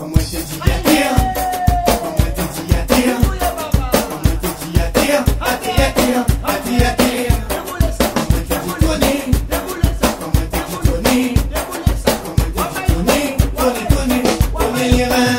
Comment te dit à terre? Comment te dit à terre? Comment te dit à terre? À terre, à terre, à terre. Comment te dit tourner? Comment te dit tourner? Comment te dit tourner? Tourner, tourner, tourner les reins.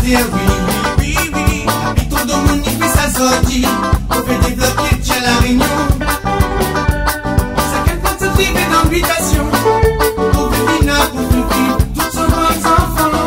dire oui, oui, oui, oui. Habitons dans mon nid, puis ça sortit. On fait développer, tiens la réunion. Ça qu'elle compte se vivre d'invitation. Pour vivre, pour vivre, tous sont nos enfants.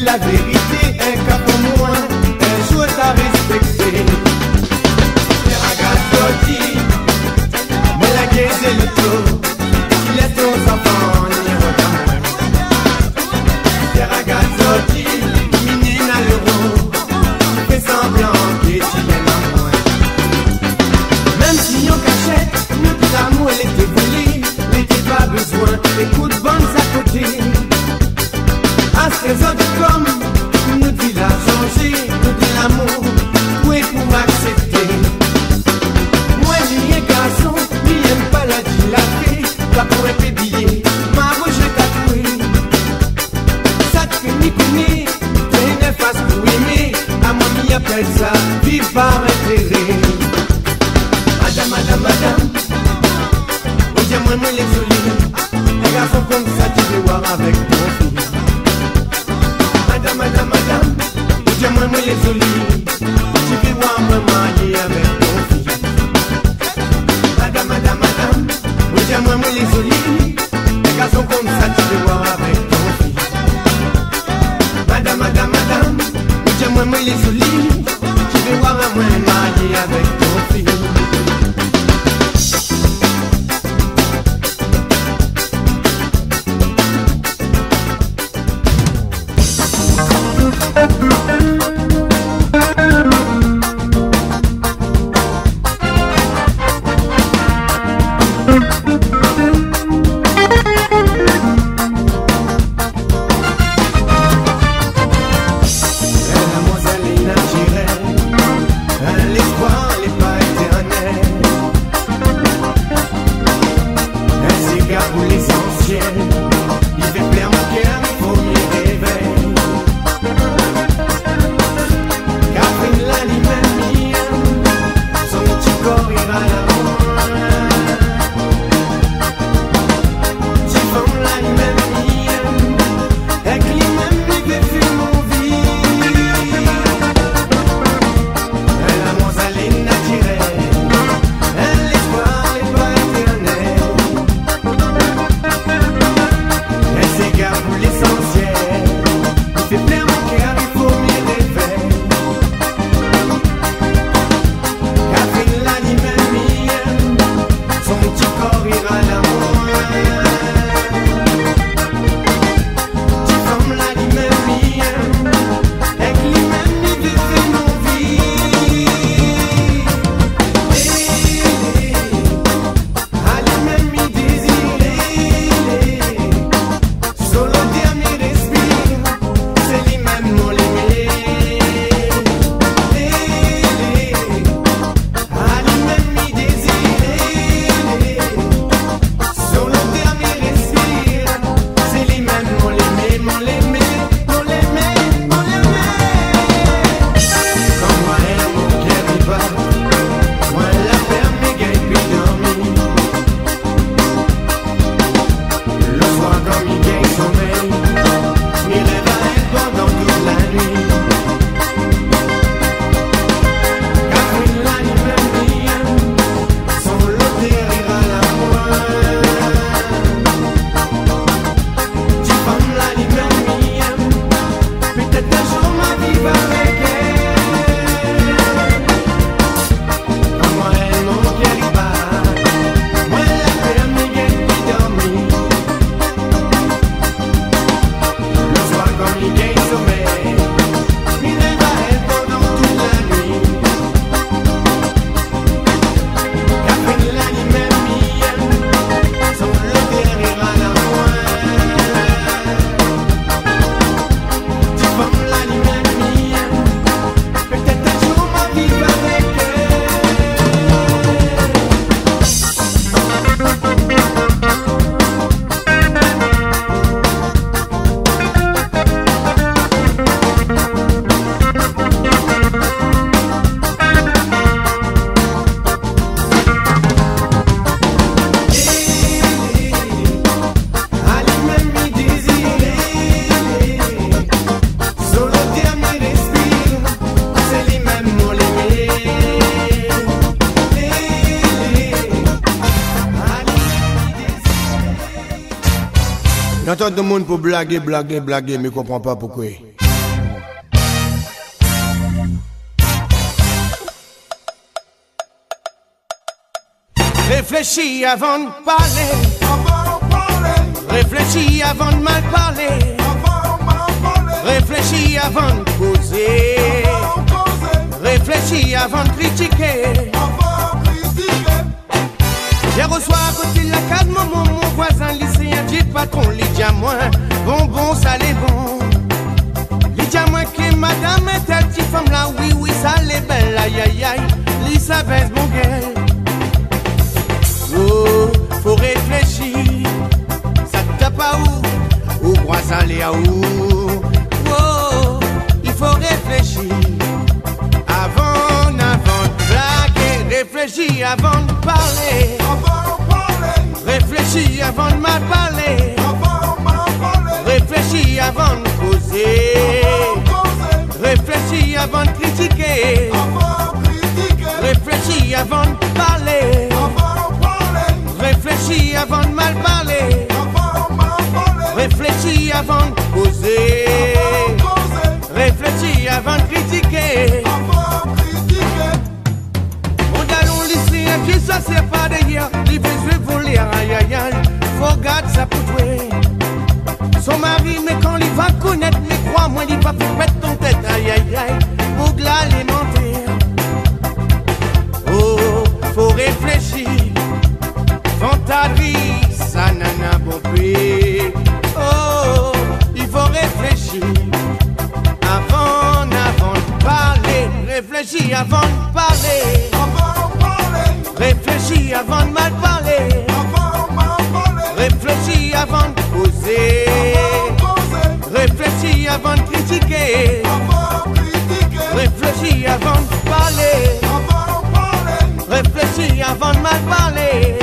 La vérité, un cas pour moi, un jour t'as respecté. en cachette, nous dit l'amour elle était volée, n'était pas besoin, écoute bonnes à côté. À 16 heures de com', nous dit la changer, nous dit l'amour, oui pour accepter. Moi ni un garçon, ni aime pas la dilater, pas pour être payé, ma roche est tatouée. Ça te fait ni connaît, t'es une face pour aimer, à moi m'y appelle ça, vivre par intérêt. Madame, madame, madame, oh dis-moi moi les jolis, un garçon comme ça tu veux voir avec ton fille. Madame, madame, madame, oh dis-moi moi les jolis, tu veux voir moi marier avec ton fille. Madame, madame, madame, oh dis-moi moi les jolis, un garçon comme ça tu veux voir avec ton fille. Madame, madame, madame, oh dis-moi moi les jolis, tu veux voir moi marier avec ton fille. J'entends tout le monde pour blaguer, mais je comprends pas pourquoi. Réfléchis avant de parler. Réfléchis avant de mal parler. Réfléchis avant de causer. Réfléchis avant de critiquer. patron, les diamants, bonbon, ça les bon. Les diamants que madame est telle petite femme là, oui, oui, ça les belle, aïe, aïe, aïe, l'Isabelle, mon gueule. Oh, faut réfléchir, ça t'a pas où croit ça les à où. Oh, il faut réfléchir, avant de blaguer, réfléchir avant de parler. Réfléchis avant de mal parler. Réfléchis avant de causer. Réfléchis avant de critiquer. Réfléchis avant de parler. Réfléchis avant de mal parler. Réfléchis avant de causer. Réfléchis avant de critiquer. Mon dalon lycéen qui ça c'est pas d'ailleurs. Il veut jouer voler, aïe aïe aïe. Faut garder ça pour jouer. Son mari, mais quand il va connaître, mais crois-moi, il va faire mettre ton tête, aïe aïe aïe, pour l'alimenter. Oh, faut réfléchir, fantaisie, ça nana bon prix. Oh, il faut réfléchir, avant de parler, réfléchir avant de parler. Réfléchis avant de mal parler. Réfléchis avant de causer. Réfléchis avant de critiquer. Réfléchis avant de parler. Réfléchis avant de mal parler.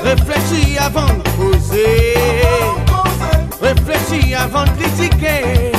Réfléchis avant de causer. Réfléchis avant de critiquer.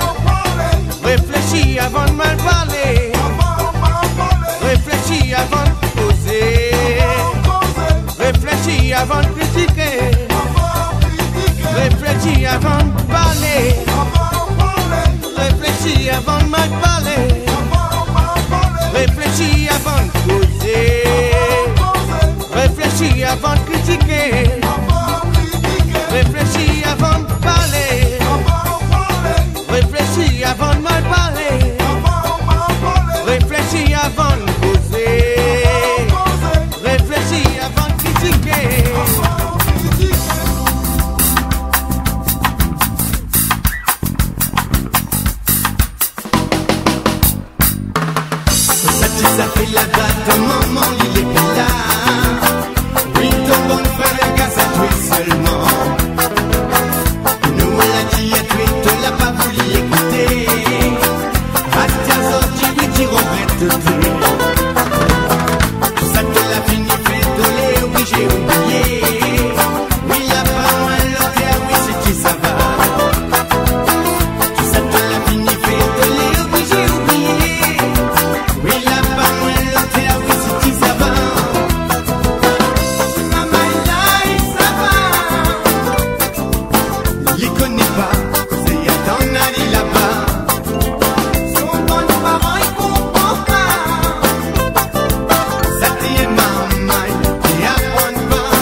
Réfléchis avant de parler. Réfléchis avant de mal parler. Réfléchis avant de causer. Réfléchis avant de critiquer. Réfléchis avant de parler. Réfléchis avant de mal parler. Réfléchis avant de causer. Réfléchis avant de critiquer. Réfléchis avant de parler. Réfléchis avant de mal parler. Réfléchis avant de causer. Réfléchis avant de critiquer. Ça fait la date, maman, il est plus là. Oui, ton bon frère, qu'à ça fait seulement. Nous, l'a dit, et tu te l'as pas voulu écouter. À ta sortie, oui, tu regrettes tout. Tout ça te l'a fini, fait doler, oui, j'ai oublié. Oui, y'a pas moins l'autre, oui, c'est qui ça va. Tout ça te l'a fini, fait doler, oui, j'ai oublié. Oui, y'a pas moins l'autre, oui, c'est qui ça va. Maman, là, ça va. Il connaît pas, c'est y'a t'en aller là-bas. Son bon parent, il comprend pas. Ça t'y est maman, et apprends pas.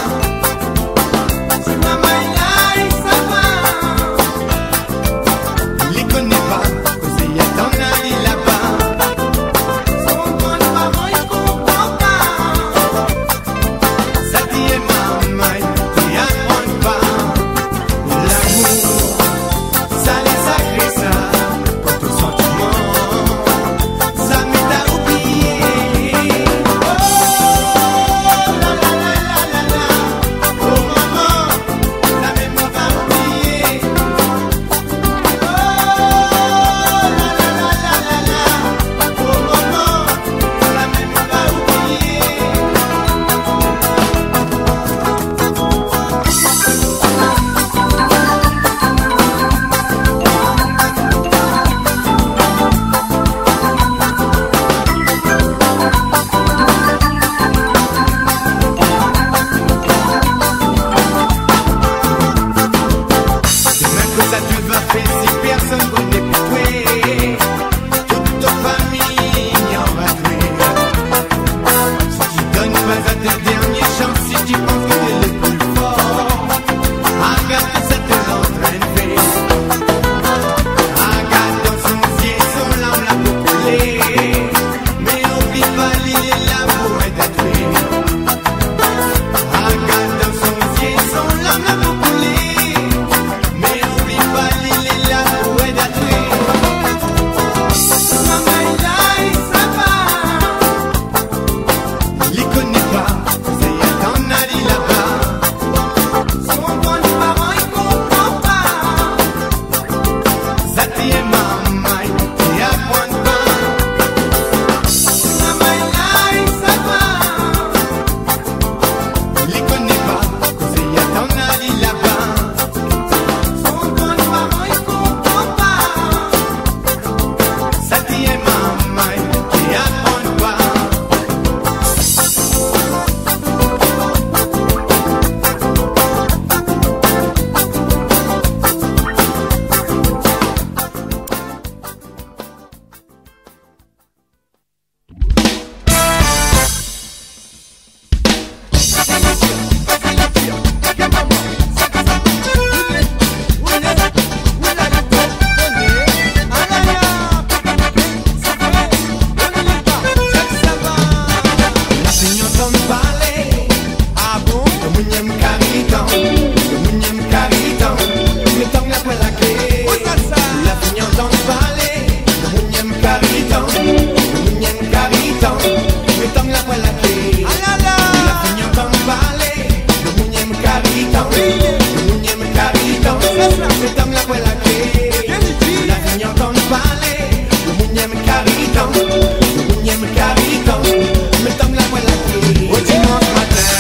mettons la voilà qui. Au dimanche matin,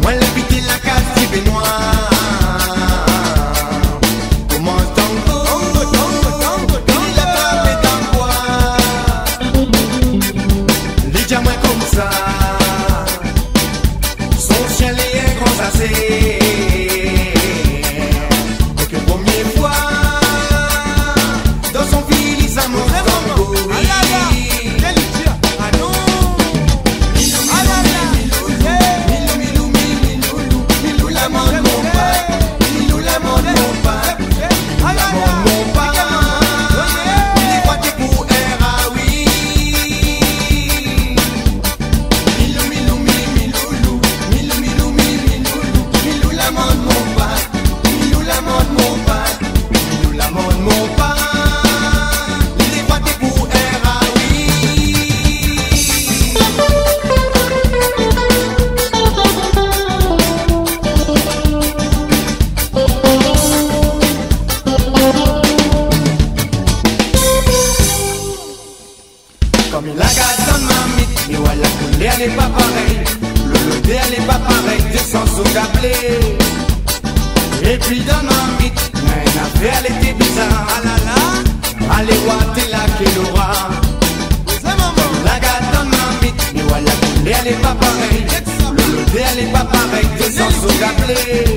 moi l'invité la case du baignoire. Comment tango, il a tapé dans le bois. Les diamants comme ça, son chien les est grand assez. Et que première fois, dans son ville, il s'amuse tango. Comme il a gâté ma mythe, mais voilà que l'air n'est pas pareil. Le l'air n'est pas pareil, descend sous gablé. Et puis dans ma mythe, une affaire elle était bizarre. Ah là là, allez voir t'es là qu'elle aura. Comme la gâte dans ma mythe, mais voilà que l'air n'est pas pareil. Le l'air n'est pas pareil, descend sous gablé.